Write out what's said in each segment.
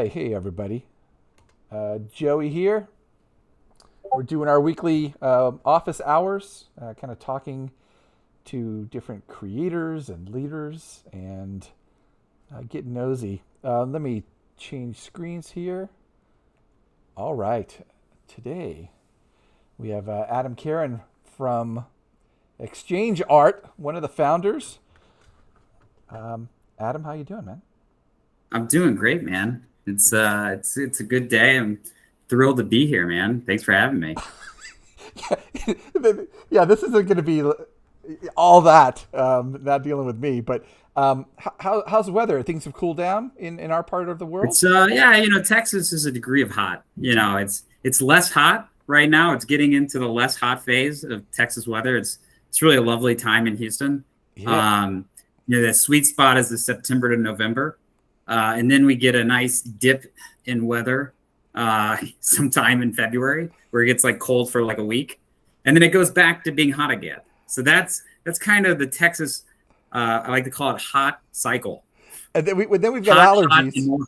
Hey everybody. Joey here. We're doing our weekly office hours, kind of talking to different creators and leaders and getting nosy. Let me change screens here. All right. Today we have Adam Karren from Exchange Art, one of the founders. Adam, how you doing, man? I'm doing great, man. It's a good day. I'm thrilled to be here, man. Thanks for having me. Yeah, this isn't going to be all that. Not dealing with me, but how's the weather? Things have cooled down in our part of the world. Texas is a degree of hot. It's less hot right now. It's getting into the less hot phase of Texas weather. It's really a lovely time in Houston. Yeah. The sweet spot is the September to November. And then we get a nice dip in weather sometime in February where it gets like cold for like a week. And then it goes back to being hot again. So that's kind of the Texas, I like to call it hot cycle. And then we've got Hot, allergies.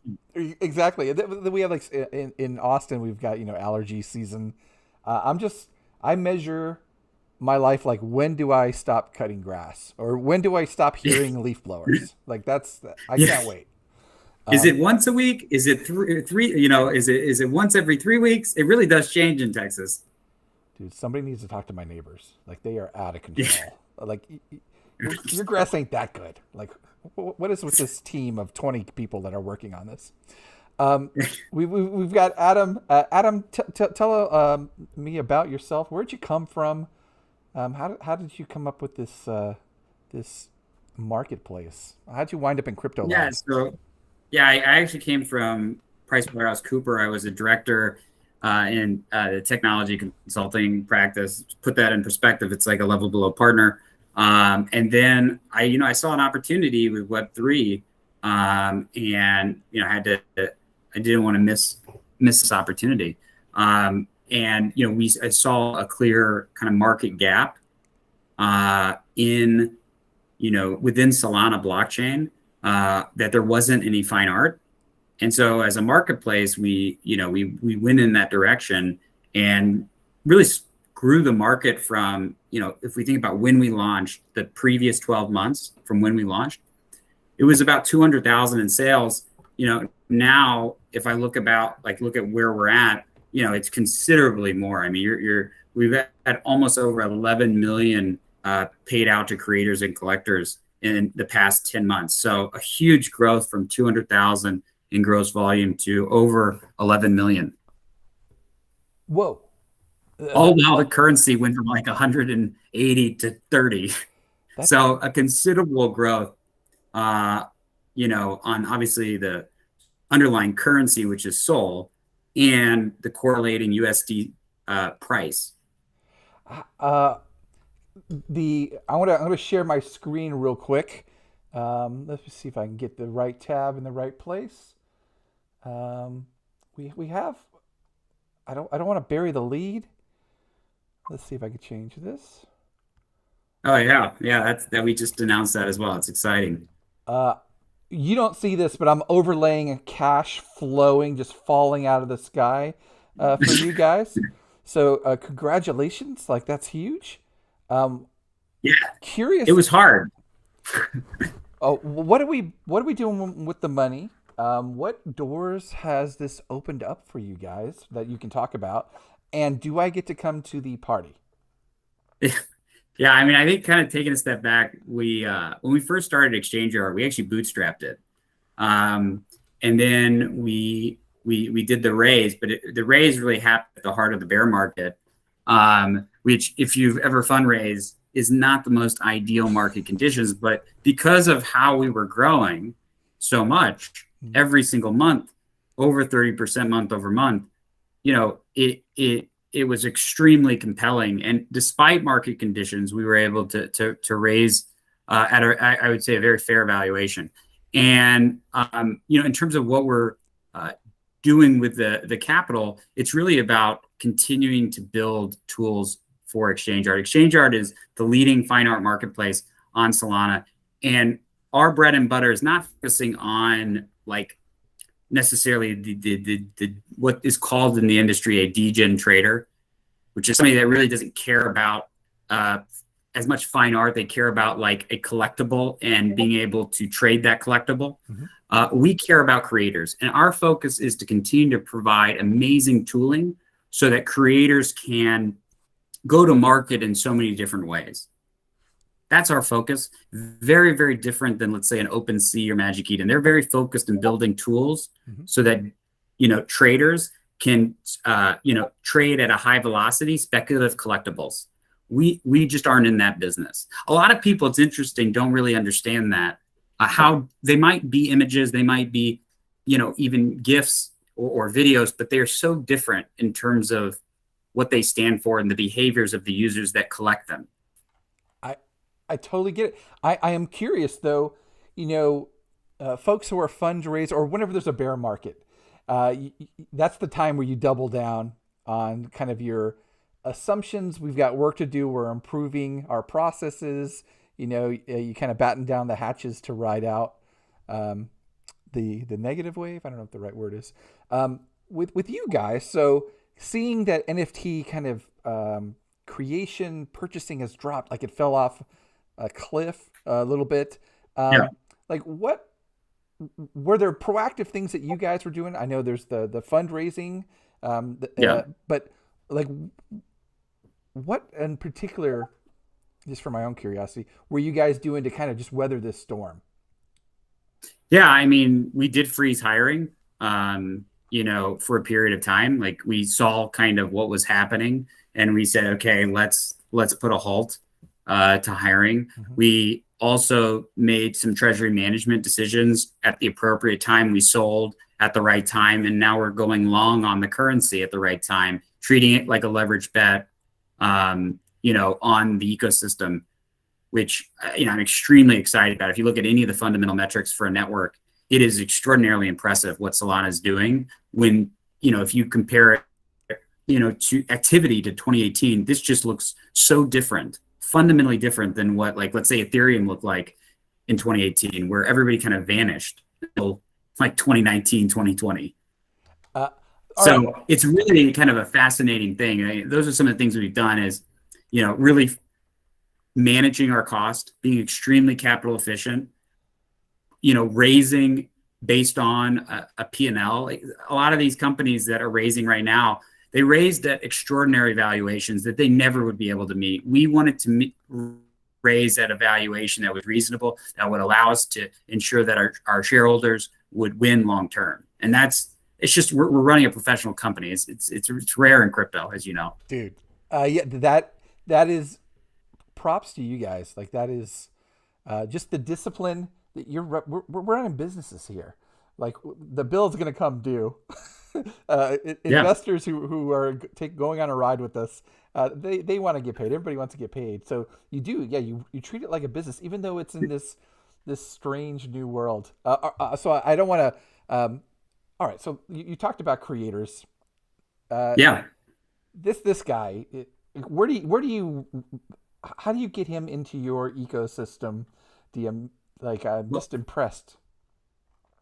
Exactly. And then we have like in Austin, we've got, allergy season. I measure my life like, when do I stop cutting grass, or when do I stop hearing leaf blowers? Like I can't wait. Is it once a week? Is it three? Is it once every 3 weeks? It really does change in Texas. Dude, somebody needs to talk to my neighbors. Like, they are out of control. Like, your grass ain't that good. Like, what is with this team of 20 people that are working on this? We've got Adam. Adam, tell me about yourself. Where'd you come from? How did you come up with this marketplace? How'd you wind up in crypto land? I actually came from PricewaterhouseCoopers. I was a director in the technology consulting practice. To put that in perspective, it's like a level below partner. And then I saw an opportunity with Web3, and I didn't want to miss this opportunity. I saw a clear kind of market gap within Solana blockchain. That there wasn't any fine art. And so as a marketplace, we went in that direction and really grew the market from, if we think about when we launched, the previous 12 months from when we launched, it was about 200,000 in sales. Now if I look at where we're at, it's considerably more. I mean, we've had almost over 11 million paid out to creators and collectors in the past 10 months. So a huge growth from 200,000 in gross volume to over 11 million. Whoa. All while the currency went from like 180 to 30. So a considerable growth, on obviously the underlying currency, which is SOL, and the correlating USD price. I want to share my screen real quick. Let's see if I can get the right tab in the right place. We have. I don't want to bury the lead. Let's see if I can change this. Oh yeah. That we just announced that as well. It's exciting. You don't see this, but I'm overlaying cash flowing, just falling out of the sky for you guys. So congratulations! Like, that's huge. Yeah, curious. It was hard. Oh, what are we doing with the money? What doors has this opened up for you guys that you can talk about? And do I get to come to the party? Yeah, I mean, I think kind of taking a step back, we when we first started Exchange Art, we actually bootstrapped it, and then we did the raise, but the raise really happened at the heart of the bear market, which, if you've ever fundraised, is not the most ideal market conditions. But because of how we were growing so much every single month, over 30% month over month, it was extremely compelling. And despite market conditions, we were able to raise at I would say a very fair valuation. And in terms of what we're doing with the capital, it's really about continuing to build tools for Exchange Art. Exchange Art is the leading fine art marketplace on Solana, and our bread and butter is not focusing on like necessarily the what is called in the industry a degen trader, which is somebody that really doesn't care about as much fine art. They care about like a collectible and being able to trade that collectible. We care about creators, and our focus is to continue to provide amazing tooling so that creators can go to market in so many different ways. That's our focus. Very, very different than, let's say, an OpenSea or Magic Eden. They're very focused in building tools so that, traders can, trade at a high velocity, speculative collectibles. We just aren't in that business. A lot of people, it's interesting, don't really understand that. How they might be images, they might be, even GIFs or videos, but they're so different in terms of what they stand for and the behaviors of the users that collect them. I totally get it. I am curious though, folks who are fundraisers or whenever there's a bear market, that's the time where you double down on kind of your assumptions. We've got work to do. We're improving our processes. You kind of batten down the hatches to ride out the negative wave. I don't know if the right word is with you guys. So seeing that NFT kind of creation purchasing has dropped, like it fell off a cliff a little bit. Like what were there proactive things that you guys were doing? I know there's the fundraising, but like what in particular, just for my own curiosity, were you guys doing to kind of just weather this storm? Yeah, I mean, we did freeze hiring, for a period of time. Like we saw kind of what was happening, and we said, okay, let's put a halt to hiring. We also made some treasury management decisions at the appropriate time. We sold at the right time, and now we're going long on the currency at the right time, treating it like a leverage bet, on the ecosystem, which, I'm extremely excited about. If you look at any of the fundamental metrics for a network, it is extraordinarily impressive what Solana is doing. When, if you compare it, to activity to 2018, this just looks so different, fundamentally different than what, like, let's say Ethereum looked like in 2018, where everybody kind of vanished until like 2019, 2020. So it's really kind of a fascinating thing. Those are some of the things we've done is, really managing our cost, being extremely capital efficient, raising based on a P&L. Like a lot of these companies that are raising right now, they raised at extraordinary valuations that they never would be able to meet. We wanted to raise at a valuation that was reasonable, that would allow us to ensure that our shareholders would win long term. And it's just we're running a professional company. It's rare in crypto, as you know. Dude, that is props to you guys. Like that is just the discipline that we're running businesses here. Like the bill's going to come due. Investors who are going on a ride with us, they want to get paid. Everybody wants to get paid. So you do, you treat it like a business, even though it's in this strange new world. So I don't want to. All right. So you talked about creators. This guy. How do you get him into your ecosystem? I'm just impressed.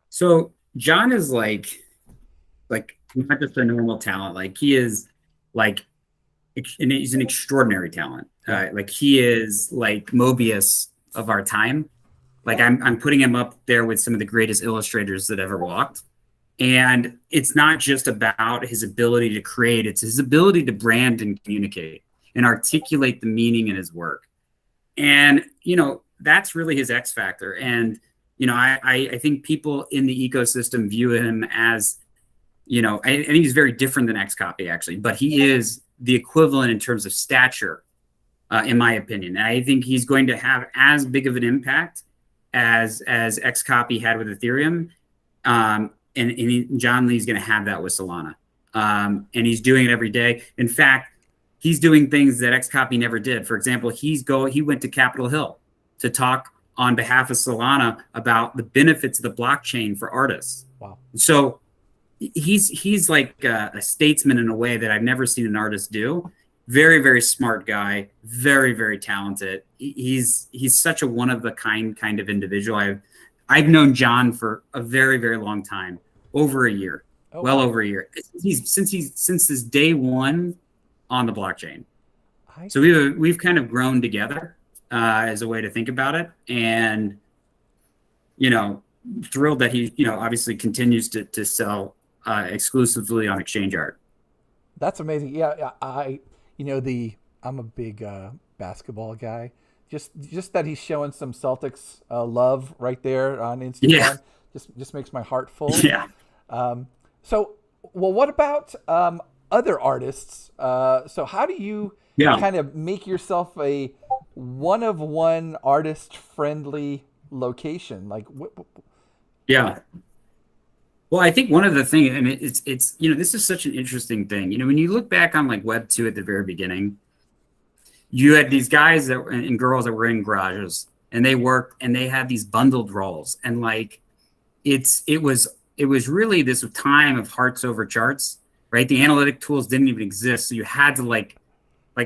So John is like not just a normal talent. Like he is and he's an extraordinary talent. Like he is like Mobius of our time. Like I'm putting him up there with some of the greatest illustrators that ever walked. And it's not just about his ability to create, it's his ability to brand and communicate and articulate the meaning in his work. And, that's really his X factor. And, I think people in the ecosystem view him as, I think he's very different than XCopy actually, but he is the equivalent in terms of stature, in my opinion. And I think he's going to have as big of an impact as XCopy had with Ethereum. And John Lee's going to have that with Solana. And he's doing it every day. In fact, he's doing things that XCopy never did. For example, he went to Capitol Hill to talk on behalf of Solana about the benefits of the blockchain for artists. Wow. So he's like a statesman in a way that I've never seen an artist do. Very, very smart guy, very, very talented. He's such a one of a kind of individual. I've known John for a very, very long time. over a year, Oh, well wow. over a year. Since his day one on the blockchain. I So we've kind of grown together as a way to think about it, and thrilled that he obviously continues to sell exclusively on exchange art. That's amazing. Yeah, yeah, I'm a big basketball guy. Just that he's showing some Celtics love right there on Yeah, Instagram just makes my heart full. yeah, Um, so, well, what about other artists? So, how do you yeah, kind of make yourself a one of one artist friendly location? Like, yeah. Well, I think one of the things, and it's this is such an interesting thing. When you look back on like Web 2 at the very beginning, you had these guys and girls that were in garages, and they worked and they had these bundled roles, and like it was really this time of hearts over charts, right? The analytic tools didn't even exist, so you had to like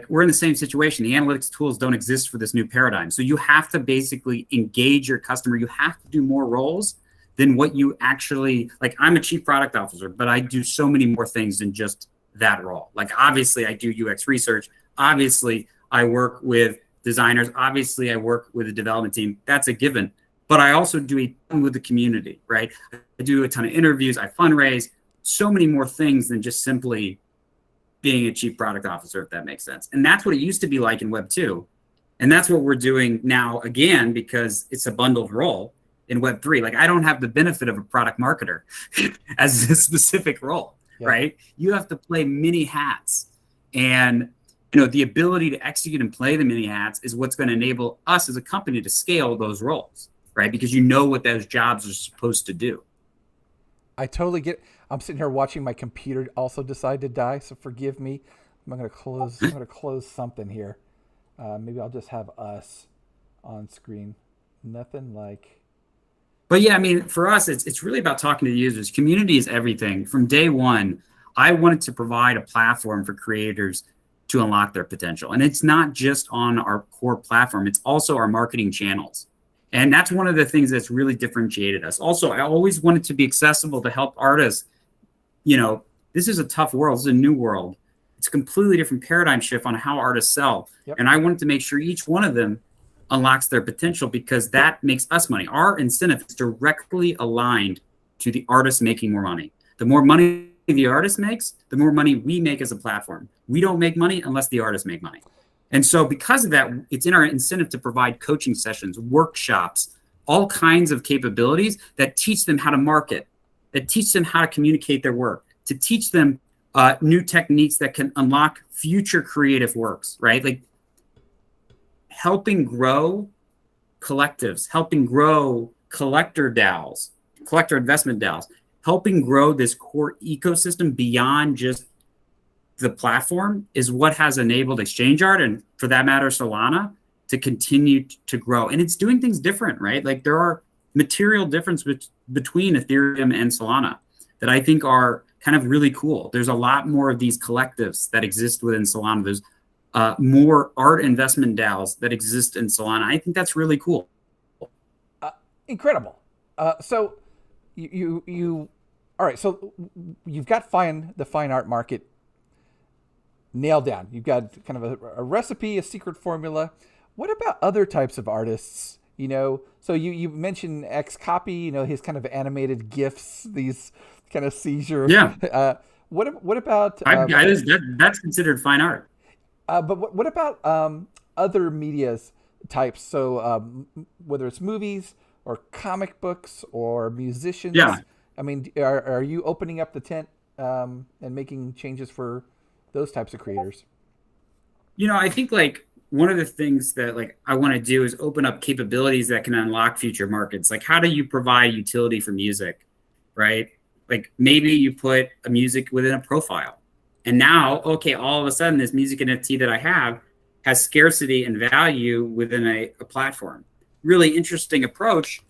we're in the same situation. The analytics tools don't exist for this new paradigm. So you have to basically engage your customer. You have to do more roles than what you actually like. I'm a chief product officer, but I do so many more things than just that role. Like obviously I do UX research. Obviously I work with designers. Obviously I work with a development team. That's a given. But I also do a ton with the community, right? I do a ton of interviews. I fundraise, so many more things than just simply being a chief product officer, if that makes sense. And that's what it used to be like in Web 2. And that's what we're doing now again, because it's a bundled role in Web 3. Like I don't have the benefit of a product marketer as a specific role, yeah. right? You have to play many hats. And the ability to execute and play the many hats is what's going to enable us as a company to scale those roles, right? Because you know what those jobs are supposed to do. I totally get. I'm sitting here watching my computer also decide to die, so forgive me. I'm gonna close. I'm gonna close something here. Maybe I'll just have us on screen. Nothing like. But yeah, I mean, for us, it's really about talking to the users. Community is everything. From day one, I wanted to provide a platform for creators to unlock their potential. And it's not just on our core platform, it's also our marketing channels. And that's one of the things that's really differentiated us. Also, I always wanted to be accessible to help artists. This is a tough world. This is a new world. It's a completely different paradigm shift on how artists sell. Yep. And I wanted to make sure each one of them unlocks their potential, because that makes us money. Our incentive is directly aligned to the artist making more money. The more money the artist makes, the more money we make as a platform. We don't make money unless the artists make money. And so because of that, it's in our incentive to provide coaching sessions, workshops, all kinds of capabilities that teach them how to market, that teach them how to communicate their work, to teach them new techniques that can unlock future creative works, right? Like helping grow collectives, helping grow collector DAOs, collector investment DAOs, helping grow this core ecosystem beyond just the platform is what has enabled exchange art, and for that matter, Solana, to continue to grow. And it's doing things different, right? Like there are material differences between Ethereum and Solana that I think are kind of really cool. There's a lot more of these collectives that exist within Solana. There's more art investment DAOs that exist in Solana. I think that's really cool. Incredible. So you all right. So you've got the fine art market nailed down. You've got kind of a recipe, a secret formula. What about other types of artists? So you mentioned X Copy. His kind of animated GIFs, these kind of seizure. Yeah. What about? That's considered fine art. But what about other media's types? So whether it's movies or comic books or musicians. Yeah. I mean, are you opening up the tent and making changes for those types of creators? I think like one of the things that like I want to do is open up capabilities that can unlock future markets. Like how do you provide utility for music, right? Like maybe you put a music within a profile. And now, okay, all of a sudden this music NFT that I have has scarcity and value within a platform. Really interesting approach,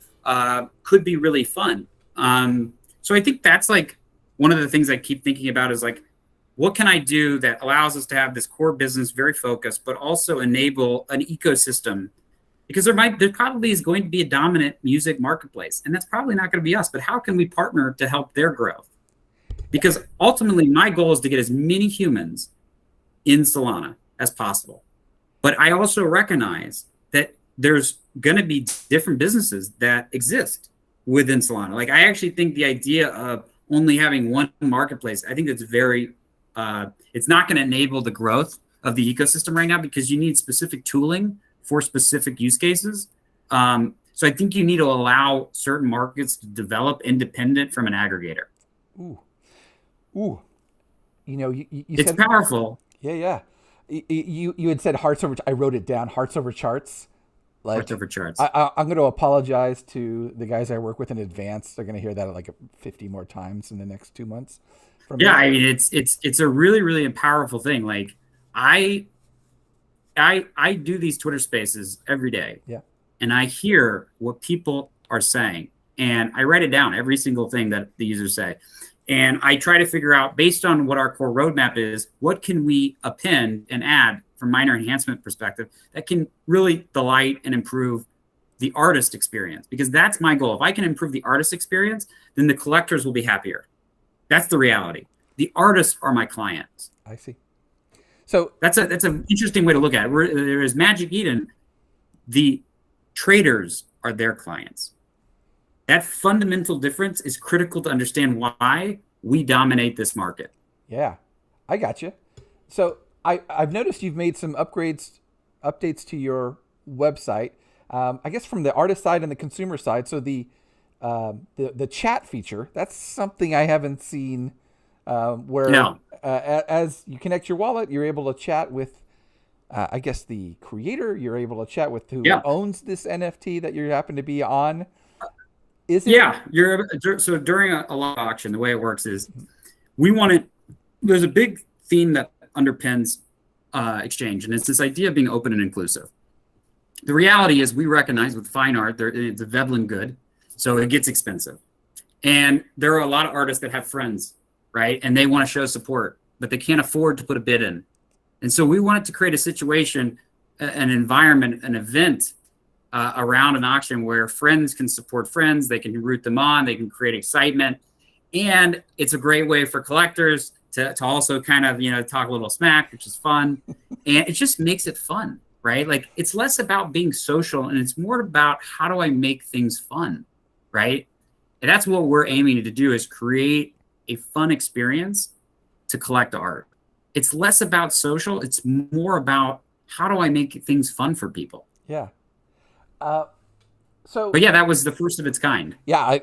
could be really fun. So I think that's like one of the things I keep thinking about is like, what can I do that allows us to have this core business very focused, but also enable an ecosystem? because there probably is going to be a dominant music marketplace, and that's probably not going to be us. But how can we partner to help their growth? Because ultimately, my goal is to get as many humans in Solana as possible. But I also recognize that there's going to be different businesses that exist within Solana. Like, I actually think the idea of only having one marketplace, I think that's very, it's not going to enable the growth of the ecosystem right now, because you need specific tooling for specific use cases. So I think you need to allow certain markets to develop independent from an aggregator. Ooh. You know, you it's said, powerful. Yeah. You had said hearts over. I wrote it down. Hearts over charts. Like, Hearts over charts. I'm going to apologize to the guys I work with in advance. They're going to hear that like 50 more times in the next 2 months. Yeah, I mean, it's a really, really powerful thing. Like, I do these Twitter spaces every day. Yeah. And I hear what people are saying, and I write it down, every single thing that the users say. And I try to figure out, based on what our core roadmap is, what can we append and add from minor enhancement perspective that can really delight and improve the artist experience? Because that's my goal. If I can improve the artist experience, then the collectors will be happier. That's the reality. The artists are my clients. I see. So that's an interesting way to look at it. There is Magic Eden. The traders are their clients. That fundamental difference is critical to understand why we dominate this market. Yeah, I got you. So I've noticed you've made some updates to your website. I guess from the artist side and the consumer side. So the chat feature, that's something I haven't seen. Where as you connect your wallet, you're able to chat with, I guess, the creator. You're able to chat with who owns this NFT that you happen to be on. Is it? Yeah, so during a live auction, the way it works is there's a big theme that underpins exchange, and it's this idea of being open and inclusive. The reality is, we recognize with fine art, it's a Veblen good, so it gets expensive. And there are a lot of artists that have friends, right? And they want to show support, but they can't afford to put a bid in. And so we wanted to create a situation, an environment, an event around an auction where friends can support friends, they can root them on, they can create excitement. And it's a great way for collectors to also kind of, talk a little smack, which is fun. And it just makes it fun, right? Like, it's less about being social and it's more about how do I make things fun, right? And that's what we're aiming to do, is create a fun experience to collect art. It's less about social. It's more about how do I make things fun for people? Yeah. But yeah, that was the first of its kind. Yeah,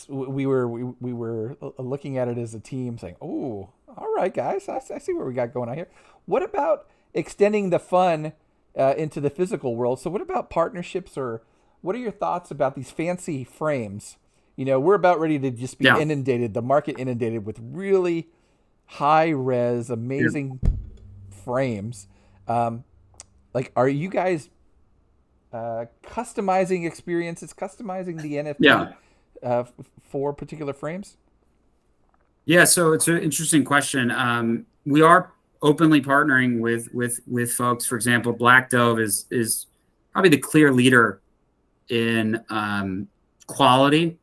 we were looking at it as a team, saying, "Oh, all right, guys, I see what we got going on here." What about extending the fun into the physical world? So, what about partnerships, or what are your thoughts about these fancy frames? We're about ready to just be inundated, the market inundated with really high res, amazing frames. Like, are you guys customizing experiences, customizing the NFT for particular frames? Yeah, so it's an interesting question. We are openly partnering with folks. For example, Black Dove is probably the clear leader in quality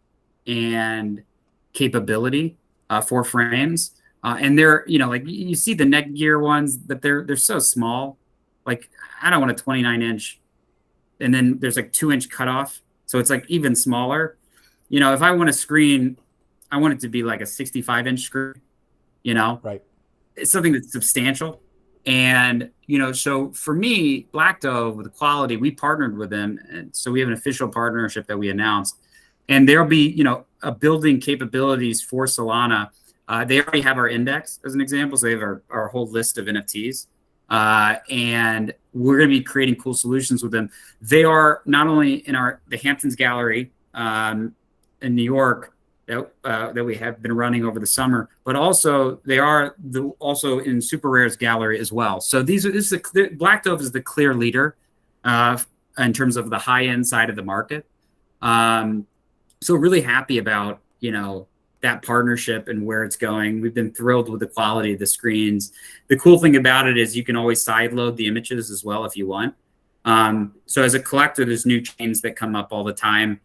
and capability for frames. And they're, like, you see the Netgear ones, but they're so small. Like, I don't want a 29-inch, and then there's like 2-inch cutoff, so it's like even smaller. If I want a screen, I want it to be like a 65-inch screen. Right? It's something that's substantial. And so for me, Black Dove, with the quality, we partnered with them, and so we have an official partnership that we announced. And there'll be, building capabilities for Solana. They already have our index as an example. So they have our whole list of NFTs. And we're going to be creating cool solutions with them. They are not only in the Hamptons Gallery in New York that we have been running over the summer, but also they are also in Super Rare's gallery as well. So Black Dove is the clear leader in terms of the high end side of the market. So really happy about, that partnership and where it's going. We've been thrilled with the quality of the screens. The cool thing about it is you can always sideload the images as well if you want. So as a collector, there's new chains that come up all the time.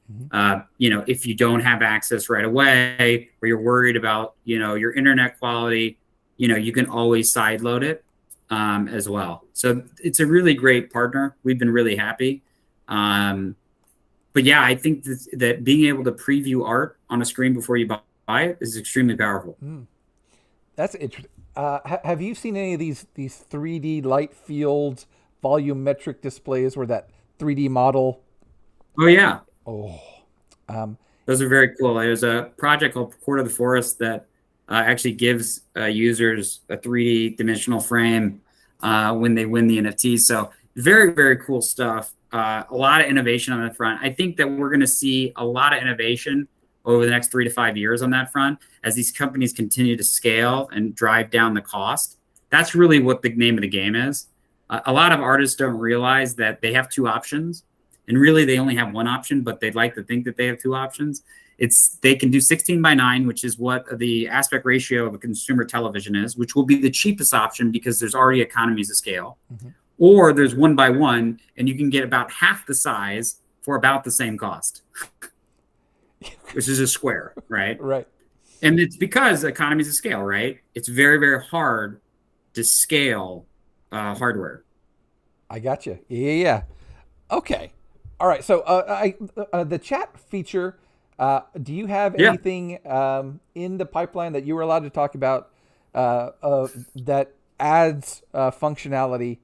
If you don't have access right away, or you're worried about, your internet quality, you can always sideload it as well. So it's a really great partner. We've been really happy. But yeah, I think that being able to preview art on a screen before you buy it is extremely powerful. That's interesting. Have you seen any of these 3D light field volumetric displays where that 3D model? Oh yeah. Oh, Those are very cool. There's a project called Court of the Forest that actually gives users a 3D dimensional frame when they win the NFTs. So very, very cool stuff. A lot of innovation on the front. I think that we're going to see a lot of innovation over the next 3 to 5 years on that front as these companies continue to scale and drive down the cost. That's really what the name of the game is. A lot of artists don't realize that they have two options, and really they only have one option, but they'd like to think that they have two options. They can do 16:9, which is what the aspect ratio of a consumer television is, which will be the cheapest option because there's already economies of scale. Or there's 1:1, and you can get about half the size for about the same cost, which is a square, right? right. And it's because economies of scale, right? It's very, very hard to scale hardware. I got you. Yeah. Okay. All right. So the chat feature, do you have anything in the pipeline that you were allowed to talk about that adds functionality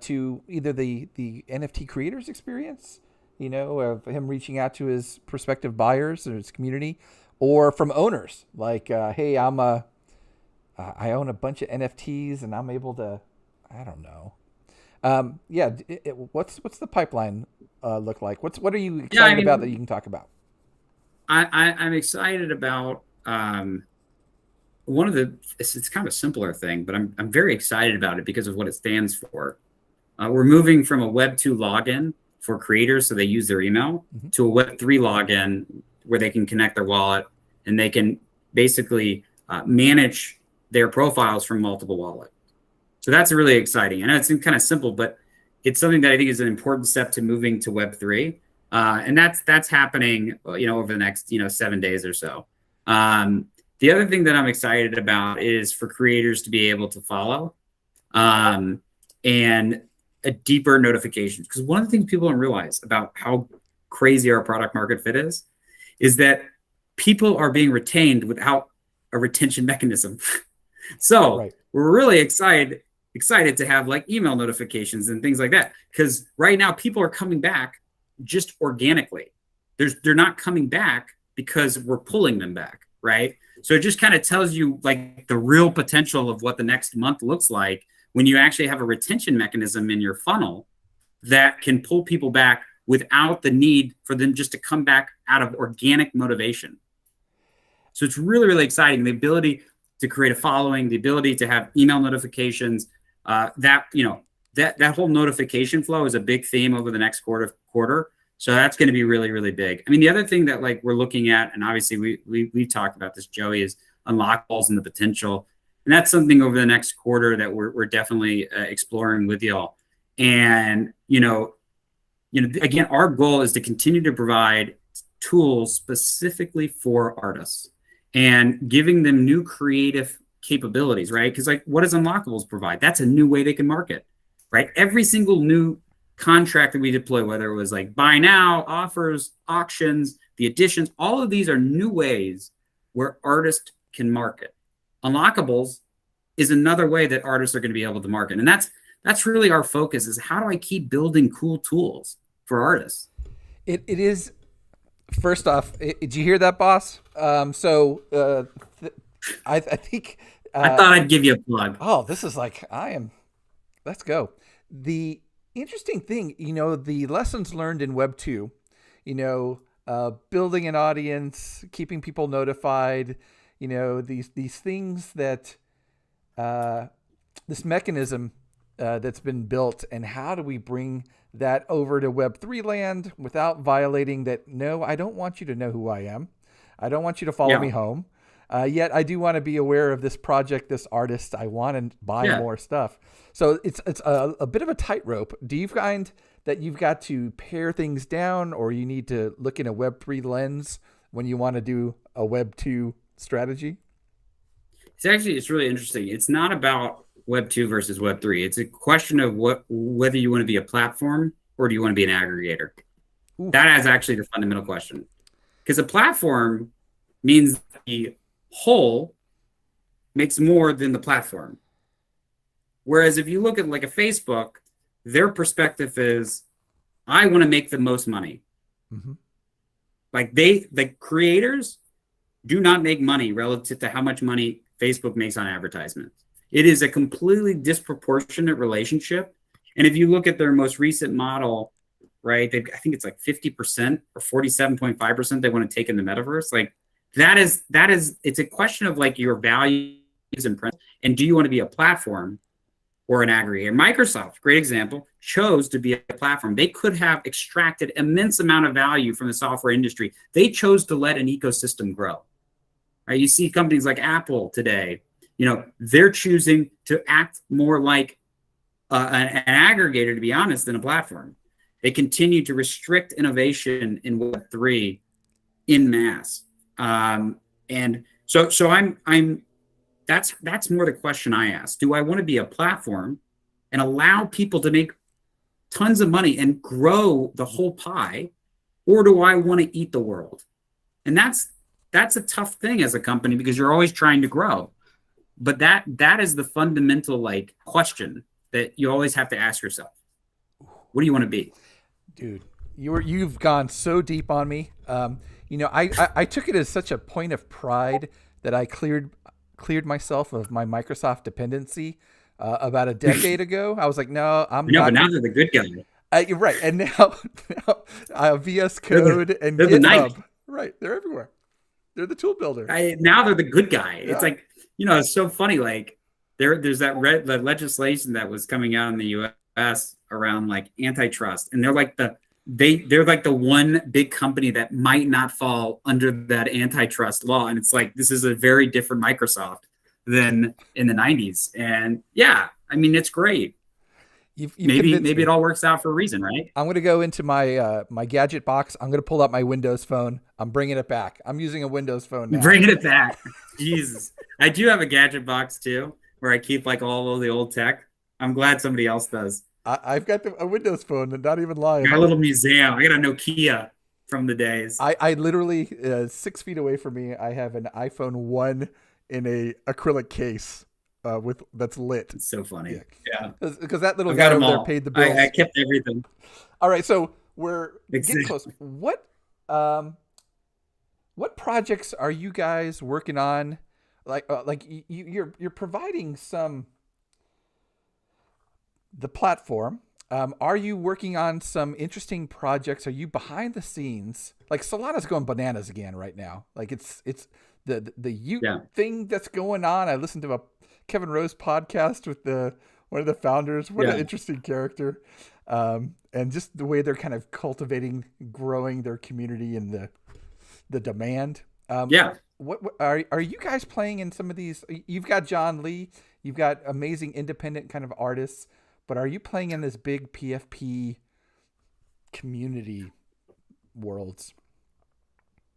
to either the NFT creators experience, of him reaching out to his prospective buyers or his community, or from owners like, hey, I own a bunch of NFTs and I'm able to, I don't know. What's the pipeline look like? What are you excited about that you can talk about? I'm excited about it's kind of a simpler thing, but I'm very excited about it because of what it stands for. We're moving from a Web 2 login for creators, so they use their email, to a Web 3 login where they can connect their wallet and they can basically manage their profiles from multiple wallets. So that's really exciting. I know it's kind of simple, but it's something that I think is an important step to moving to Web 3. And that's happening, over the next, 7 days or so. The other thing that I'm excited about is for creators to be able to follow and a deeper notifications. Because one of the things people don't realize about how crazy our product market fit is that people are being retained without a retention mechanism. So we're really excited to have like email notifications and things like that. Because right now people are coming back just organically. They're not coming back because we're pulling them back, right? So it just kind of tells you like the real potential of what the next month looks like when you actually have a retention mechanism in your funnel that can pull people back without the need for them just to come back out of organic motivation. So it's really, really exciting. The ability to create a following, the ability to have email notifications, that whole notification flow is a big theme over the next quarter. So that's going to be really, really big. I mean, the other thing that like we're looking at, and obviously we talked about this, Joey, is unlockables and the potential. And that's something over the next quarter that we're definitely exploring with y'all. And, again, our goal is to continue to provide tools specifically for artists and giving them new creative capabilities, right? Because like, what does unlockables provide? That's a new way they can market, right? Every single new contract that we deploy, whether it was like buy now, offers, auctions, the additions, all of these are new ways where artists can market. Unlockables is another way that artists are going to be able to market. And that's really our focus, is how do I keep building cool tools for artists? It is, first off, did you hear that, boss? I think... I thought I'd give you a plug. Oh, this is like, let's go. The interesting thing, the lessons learned in Web 2, building an audience, keeping people notified, these things that, this mechanism that's been built, and how do we bring that over to Web 3 land without violating that? No, I don't want you to know who I am. I don't want you to follow me home. Yet I do want to be aware of this project, this artist. I want to buy Yeah. more stuff. So it's a bit of a tightrope. Do you find that you've got to pare things down, or you need to look in a Web3 lens when you want to do a Web2 strategy? It's really interesting. It's not about Web 2 versus Web 3. It's a question of whether you want to be a platform or do you want to be an aggregator. Ooh. That is actually the fundamental question. Because a platform means the whole makes more than the platform. Whereas if you look at like a Facebook, their perspective is, I want to make the most money. Mm-hmm. Like the creators do not make money relative to how much money Facebook makes on advertisements. It is a completely disproportionate relationship. And if you look at their most recent model, right, I think it's like 50% or 47.5% they want to take in the metaverse. Like that is, it's a question of like your values and principles. And do you want to be a platform or an aggregator? Microsoft, great example, chose to be a platform. They could have extracted immense amount of value from the software industry. They chose to let an ecosystem grow. Right? You see companies like Apple today, they're choosing to act more like an aggregator, to be honest, than a platform. They continue to restrict innovation in Web3 in mass. And so that's more the question I ask. Do I want to be a platform and allow people to make tons of money and grow the whole pie, or do I want to eat the world? And that's a tough thing as a company because you're always trying to grow. But that is the fundamental like question that you always have to ask yourself. What do you want to be? Dude, you've gone so deep on me. I took it as such a point of pride that I cleared myself of my Microsoft dependency about a decade ago. I was like, no, I'm not. But now they're the good guy. You're right. And now VS Code and they're GitHub. Nike. Right. They're everywhere. They're the tool builder. Now they're the good guy. Yeah. It's like, it's so funny. Like there's that legislation that was coming out in the US around like antitrust. And they're like they're like the one big company that might not fall under that antitrust law. And it's like, this is a very different Microsoft than in the 90s. And yeah, I mean, it's great. Maybe it all works out for a reason, right? I'm going to go into my my gadget box. I'm going to pull out my Windows phone. I'm bringing it back. I'm using a Windows phone now. Bringing it back. Jesus. I do have a gadget box too, where I keep like all of the old tech. I'm glad somebody else does. I've got a Windows phone, and not even lying. I got a little museum. I got a Nokia from the days. I literally 6 feet away from me, I have an iPhone 1 in a acrylic case that's lit. It's so funny. Yeah. Because that little guy over there paid the bills. I kept everything. All right, so we're getting close. What projects are you guys working on? Like you're providing the platform. Are you working on some interesting projects? Are you behind the scenes? Like Solana's going bananas again right now. Like it's the Ute thing that's going on. I listened to a Kevin Rose podcast with one of the founders. What an interesting character. And just the way they're kind of cultivating, growing their community and the demand. What are you guys playing in some of these? You've got John Lee, you've got amazing independent kind of artists, but are you playing in this big PFP community worlds?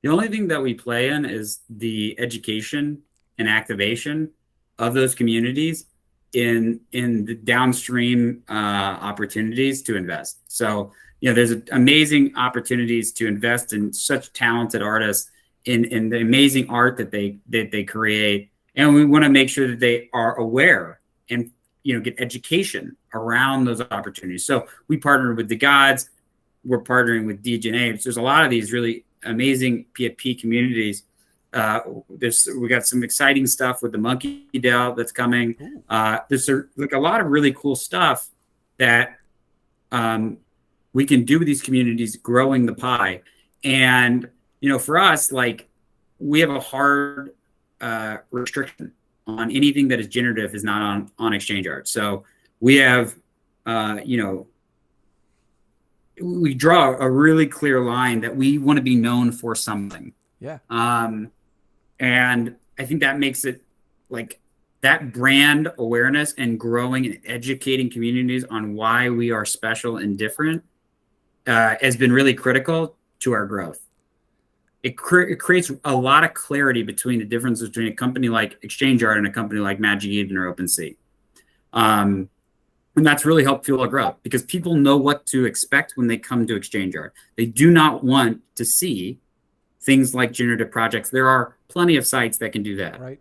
The only thing that we play in is the education and activation of those communities in the downstream opportunities to invest. So, there's amazing opportunities to invest in such talented artists in the amazing art that they create. And we want to make sure that they are aware and, get education around those opportunities. So we partnered with the Gods. We're partnering with DJNA. There's a lot of these really amazing PFP communities. We got some exciting stuff with the Monkey DAO that's coming. There's a lot of really cool stuff that we can do with these communities, growing the pie. And for us, like we have a hard restriction on anything that is generative is not on exchange art. So we have, we draw a really clear line that we want to be known for something. Yeah. And I think that makes it like that brand awareness and growing and educating communities on why we are special and different has been really critical to our growth. It creates a lot of clarity between the difference between a company like ExchangeArt and a company like Magic Eden or OpenSea. And that's really helped fuel our growth because people know what to expect when they come to ExchangeArt. They do not want to see things like generative projects. There are plenty of sites that can do that. Right.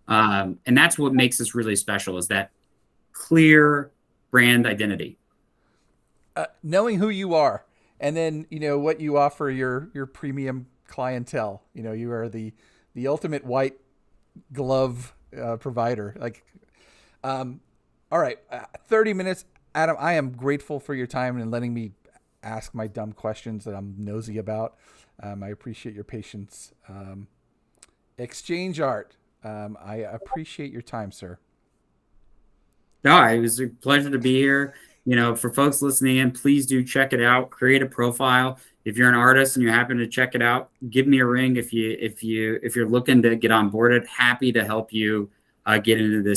And that's what makes us really special is that clear brand identity. Knowing who you are, and then what you offer your premium clientele. You are the ultimate white glove provider. All right, 30 minutes, Adam. I am grateful for your time and letting me ask my dumb questions that I'm nosy about. I appreciate your patience. ExchangeArt. I appreciate your time, sir. No, it was a pleasure to be here. For folks listening in, please do check it out. Create a profile. If you're an artist and you happen to check it out, give me a ring. If you're looking to get onboarded, happy to help you get into this